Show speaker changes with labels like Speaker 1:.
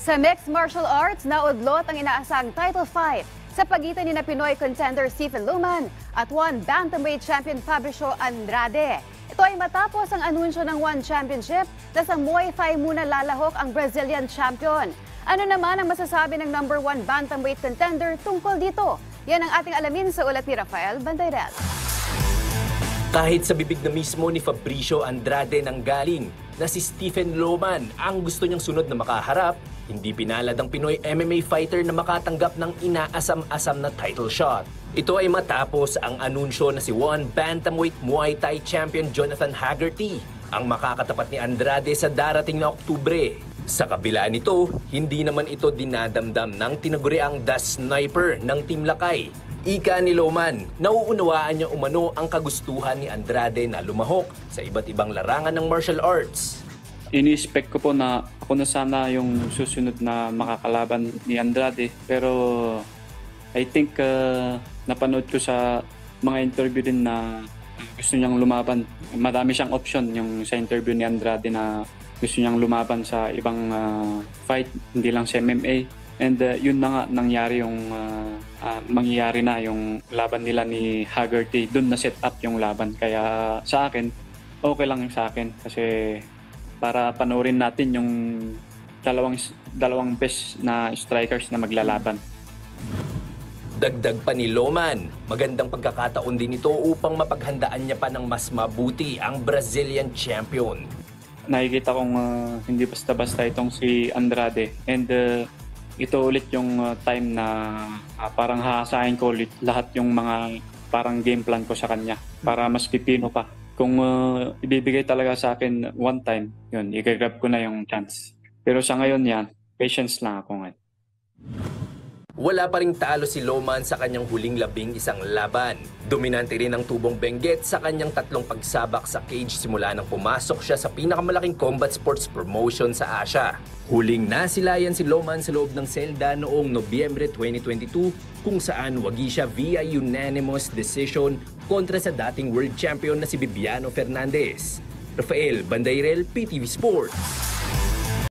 Speaker 1: Sa mixed martial arts, naudlot ang inaasang title fight sa pagitan ni na Pinoy contender Stephen Luman at one bantamweight champion Fabricio Andrade. Ito ay matapos ang anunsyo ng One Championship na sa Muay Thai muna lalahok ang Brazilian champion. Ano naman ang masasabi ng number 1 bantamweight contender tungkol dito? Yan ang ating alamin sa ulat ni Rafael Bandayrel.
Speaker 2: Kahit sa bibig na mismo ni Fabricio Andrade nanggaling na si Stephen Luman ang gusto niyang sunod na makaharap, hindi pinalad ang Pinoy MMA fighter na makatanggap ng inaasam-asam na title shot. Ito ay matapos ang anunsyo na si one bantamweight Muay Thai champion Jonathan Haggerty ang makakatapat ni Andrade sa darating na Oktubre. Sa kabila nito, hindi naman ito dinadamdam ng tinaguriang The Sniper ng Team Lakay. Ika ni Luman, nauunawaan niya umano ang kagustuhan ni Andrade na lumahok sa iba't ibang larangan ng martial arts.
Speaker 3: Ini-expect ko po na ako na sana yung susunod na makakalaban ni Andrade. Pero I think napanood ko sa mga interview din na gusto niyang lumaban. Marami siyang option yung sa interview ni Andrade na gusto niyang lumaban sa ibang fight, hindi lang sa MMA. And yun na nga nangyari yung mangyayari na yung laban nila ni Haggerty. Doon na set up yung laban. Kaya sa akin, okay lang yung sa akin. Kasi para panoorin natin yung dalawang best na strikers na maglalaban.
Speaker 2: Dagdag pa ni Luman, magandang pagkakataon din ito upang mapaghandaan niya pa ng mas mabuti ang Brazilian champion.
Speaker 3: Nakikita kong hindi basta-basta itong si Andrade. And ito ulit yung time na parang hahasain ko ulit lahat yung mga parang game plan ko sa kanya para mas pipino pa. Kung ibibigay talaga sa akin one time, yun, i-grab ko na yung chance. Pero sa ngayon yan, patience lang ako ngayon.
Speaker 2: Wala pa ring talo si Luman sa kanyang huling 11 laban. Dominante rin ang tubong Benguet sa kanyang 3 pagsabak sa cage simula nang pumasok siya sa pinakamalaking combat sports promotion sa Asia. Huling nasilayan si Luman sa loob ng selda noong Nobyembre 2022 kung saan wagi siya via unanimous decision kontra sa dating world champion na si Bibiano Fernandez. Rafael Bandayrel, PTV Sports.